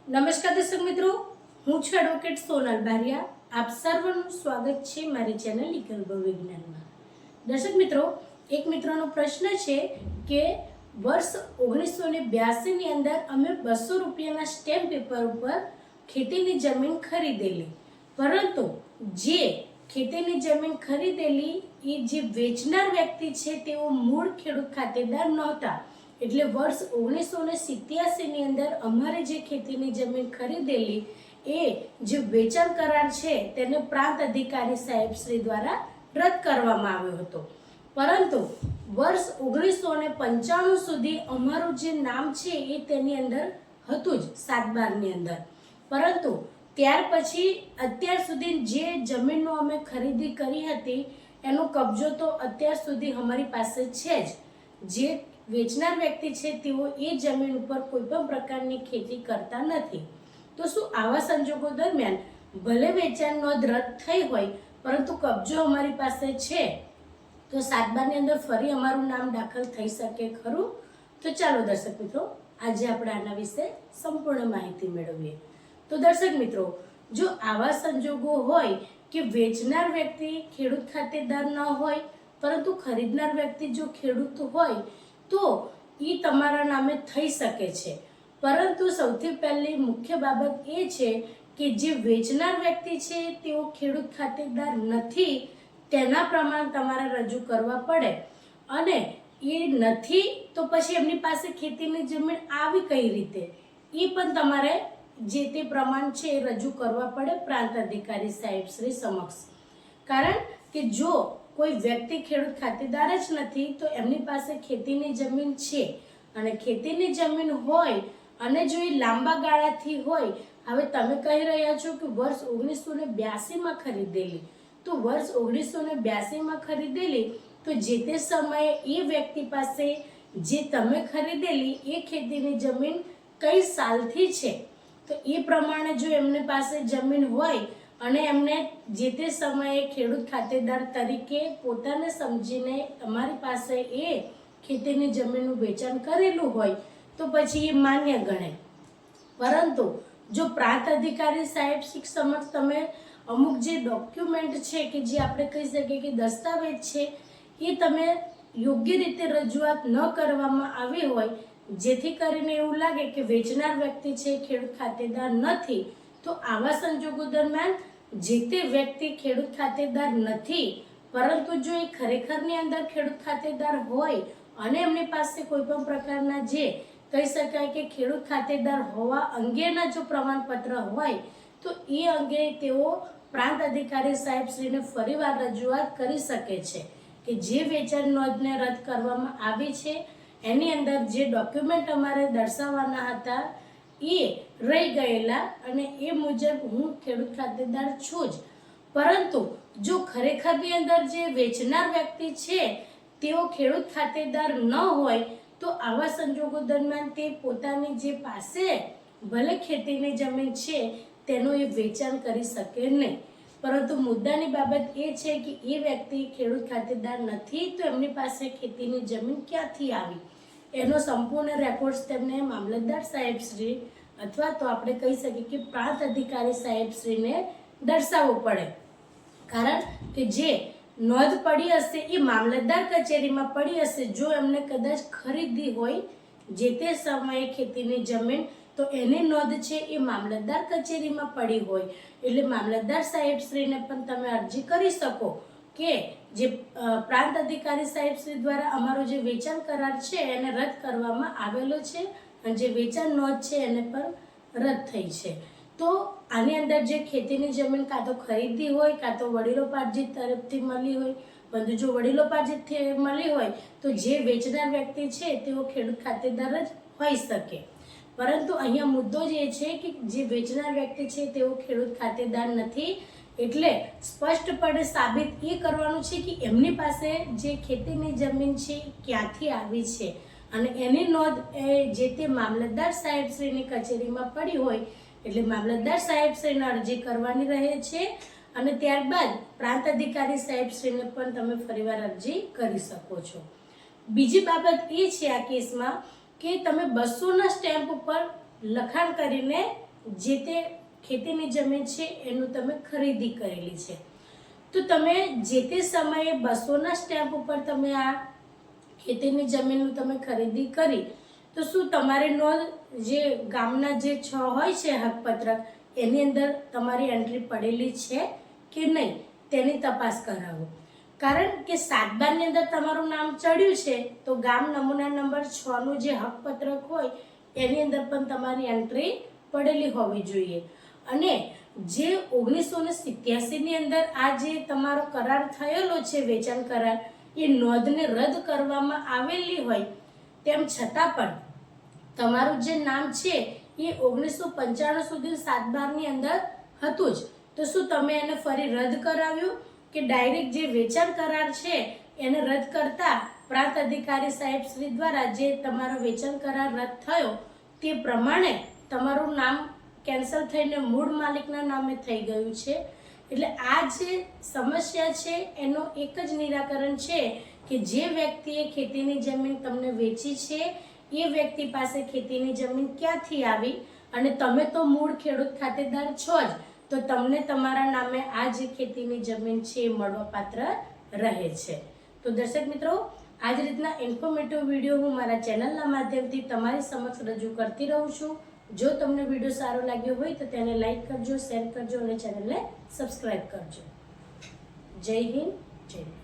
નમસ્કાર દર્શક મિત્રો, હું છું એડવોકેટ સોનલ બારિયા. આપ સર્વનું સ્વાગત છે મારી ચેનલ લીગલ વિજ્ઞાનમાં. દર્શક મિત્રો, એક મિત્રનો પ્રશ્ન છે કે વર્ષ 1982 ની અંદર અમે 200 રૂપિયાના સ્ટેમ્પ પેપર ઉપર ખેતીની જમીન ખરીદેલી, પરંતુ જે ખેતીની જમીન ખરીદેલી એ જે વેચનાર વ્યક્તિ છે તેઓ મૂળ ખેડૂત ખાતેદાર નહોતા. એટલે વર્ષ 1987 ની અંદર અમારે જે ખેતીની જમીન ખરીદેલી એ જે વેચાણ કરાર છે તેને પ્રાંત અધિકારી સાહેબ શ્રી દ્વારા રદ કરવામાં આવ્યો હતો. પરંતુ વર્ષ 1995 સુધી અમારું જે નામ છે એ તેની અંદર હતું જ 7/12 ની અંદર. પરંતુ ત્યાર પછી અત્યાર સુધી જે જમીનનો અમે ખરીદી કરી હતી એનો કબજો તો અત્યાર સુધી અમારી પાસે છે જ. જે વેચનાર વ્યક્તિ છે તેઓ એ જમીન ઉપર કોઈ પણ પ્રકારની ખેતી કરતા નથી. તો શું આવા સંજોગો દરમિયાન ભલે વેચાણ નોંધ રદ થઈ હોય પરંતુ કબજો અમારી પાસે છે તો 7/12 ની અંદર ફરી અમારું નામ દાખલ થઈ શકે ખરું? તો ચાલો દર્શક મિત્રો, આજે આપણે આના વિશે સંપૂર્ણ માહિતી મેળવીએ. તો દર્શક મિત્રો, જો આવા સંજોગો હોય કે વેચનાર વ્યક્તિ ખેડૂત ખાતેદાર ન હોય પરંતુ ખરીદનાર વ્યક્તિ જો ખેડૂત હોય તો એ તમારા નામે થઈ શકે છે. પરંતુ સૌથી પહેલી મુખ્ય બાબત એ છે કે જે વેચનાર વ્યક્તિ છે તેઓ ખેડૂત ખાતેદાર નથી તેના પ્રમાણ તમારે રજૂ કરવા પડે. અને એ નથી તો પછી એમની પાસે ખેતીની જમીન આવી કઈ રીતે એ પણ તમારે જે તે પ્રમાણ છે એ રજૂ કરવા પડે પ્રાંત અધિકારી સાહેબ શ્રી સમક્ષ. કારણ કે જો કોઈ વ્યક્તિ ખેડૂત ખાતેદાર જ નથી તો એમની પાસે ખેતીની જમીન છે અને ખેતીની જમીન હોય અને જો એ લાંબા ગાળાથી હોય, હવે તમે કહી રહ્યા છો કે વર્ષ 1982 ખરીદેલી, તો વર્ષ 1982 ખરીદેલી તો જે તે સમયે એ વ્યક્તિ પાસે જે તમે ખરીદેલી એ ખેતીની જમીન કઈ સાલથી છે તો એ પ્રમાણે જો એમની પાસે જમીન હોય અને એમને જે તે સમયે ખેડૂત ખાતેદાર તરીકે પોતાને સમજીને તમારી પાસે એ ખેતીની જમીનનું વેચાણ કરેલું હોય તો પછી એ માન્ય ગણે. પરંતુ જો પ્રાંત અધિકારી સાહેબ સમક્ષ તમે અમુક જે ડોક્યુમેન્ટ છે કે જે આપણે કહી શકીએ કે દસ્તાવેજ છે એ તમે યોગ્ય રીતે રજૂઆત ન કરવામાં આવી હોય, જેથી કરીને એવું લાગે કે વેચનાર વ્યક્તિ છે ખેડૂત ખાતેદાર નથી, તો આવા સંજોગો દરમિયાન જે તે વ્યક્તિ ખેડૂત ખાતેદાર નથી પરંતુ જો એ ખરેખરની અંદર ખેડૂત ખાતેદાર હોય અને એમની પાસે કોઈ પણ પ્રકારના જે કહી શકાય કે ખેડૂત ખાતેદાર હોવા અંગેના જો પ્રમાણપત્ર હોય તો એ અંગે તેઓ પ્રાંત અધિકારી સાહેબ શ્રીને ફરીવાર રજૂઆત કરી શકે છે કે જે વેચાણ નોંધને રદ કરવામાં આવી છે એની અંદર જે ડોક્યુમેન્ટ અમારે દર્શાવવાના હતા એ રહી ગયેલા અને એ મુજબ હું ખેડૂત ખાતેદાર છું જ. પરંતુ જો ખરેખરની અંદર જે વેચનાર વ્યક્તિ છે તેઓ ખેડૂત ખાતેદાર ન હોય તો આવા સંજોગો દરમિયાન તે પોતાની જે પાસે ભલે ખેતીની જમીન છે તેનું એ વેચાણ કરી શકે નહીં. પરંતુ મુદ્દાની બાબત એ છે કે એ વ્યક્તિ ખેડૂત ખાતેદાર નથી તો એમની પાસે ખેતીની જમીન ક્યાંથી આવી એનો સંપૂર્ણ રેકોર્ડ્સ તેમને મામલતદાર સાહેબશ્રી અથવા તો આપણે કહી શકીએ કે પ્રાંત અધિકારી સાહેબશ્રીને દર્શાવવું પડે. કારણ કે જે નોંધ પડી હશે એ મામલતદાર કચેરીમાં પડી હશે. જો એમને કદાચ ખરીદી હોય જે તે સમયે ખેતીની જમીન તો એની નોંધ છે એ મામલતદાર કચેરીમાં પડી હોય એટલે મામલતદાર સાહેબશ્રીને પણ તમે અરજી કરી શકો કે જે પ્રાંત અધિકારી સાહેબશ્રી દ્વારા અમારો જે વેચાણ કરાર છે એને રદ કરવામાં આવેલો છે અને જે વેચાણ નોંધ છે એને પણ રદ થઈ છે. તો આની અંદર જે ખેતીની જમીન કાં તો ખરીદી હોય કાં તો વડીલોપાર્જિત તરફથી મળી હોય, પરંતુ જો વડીલોપાર્જિતથી મળી હોય તો જે વેચનાર વ્યક્તિ છે તેઓ ખેડૂત ખાતેદાર જ હોઈ શકે. પરંતુ અહીંયા મુદ્દો જ એ છે કે જે વેચનાર વ્યક્તિ છે તેઓ ખેડૂત ખાતેદાર નથી. એટલે સ્પષ્ટપણે સાબિત એ કરવાનું છે કે એમની પાસે જે ખેતીની જમીન છે ક્યાંથી આવી છે અને એની નોંધ જે તે મામલતદાર સાહેબશ્રીની કચેરીમાં પડી હોય એટલે મામલતદાર સાહેબશ્રીને અરજી કરવાની રહે છે અને ત્યારબાદ પ્રાંત અધિકારી સાહેબશ્રીને પણ તમે ફરીવાર અરજી કરી શકો છો. બીજી બાબત એ છે આ કેસમાં કે તમે 200ના સ્ટેમ્પ ઉપર લખાણ કરીને જે તે ખેતીની જમીન છે એનું તમે ખરીદી કરેલી છે, તો તમે જે તે સમયે 200ના સ્ટેમ્પ ઉપર તમે આ ખેતીની જમીનનું તમે ખરીદી કરી, તો શું તમારી નોંધ જે ગામના જે 6 હોય છે હકપત્રક એની અંદર તમારી એન્ટ્રી પડેલી છે કે નહીં તેની તપાસ કરાવો. કારણ કે 7/12ની અંદર તમારું નામ ચડ્યું છે તો ગામ નમૂના નંબર 6નું જે હકપત્રક હોય એની અંદર પણ તમારી એન્ટ્રી પડેલી હોવી જોઈએ. અને જે 1987ની અંદર આ જે તમારો કરાર થયેલો છે વેચાણ કરાર, એ નોંધને રદ કરવામાં આવેલી હોય તેમ છતાં પણ તમારું જે નામ છે એ 1995 સુધી 7/12ની અંદર હતું જ, તો શું તમે એને ફરી રદ કરાવ્યું કે ડાયરેક્ટ જે વેચાણ કરાર છે એને રદ કરતા પ્રાંત અધિકારી સાહેબ શ્રી દ્વારા જે તમારો વેચાણ કરાર રદ થયો તે પ્રમાણે તમારું નામ કેન્સલ થઈને મૂળ માલિકના નામે થઈ ગયું છે. એટલે આ જે સમસ્યા છે એનો એક જ નિરાકરણ છે કે જે વ્યક્તિએ ખેતીની જમીન તમને વેચી છે એ વ્યક્તિ પાસે ખેતીની જમીન ક્યાંથી આવી, અને તમે તો મૂળ ખેડૂત ખાતેદાર છો જ, તો તમને તમારા નામે આ જે ખેતીની જમીન છે એ મળવાપાત્ર રહે છે. તો દર્શક મિત્રો, આ જ રીતના ઇન્ફોર્મેટિવ વિડીયો હું મારા ચેનલના માધ્યમથી તમારી સમક્ષ રજૂ કરતી રહું છું. જો તમને વિડીયો સારો લાગ્યો હોય તો તેને લાઈક કરજો, શેર કરજો અને ચેનલને સબસ્ક્રાઈબ કરજો. જય હિન્દ, જય ભારત.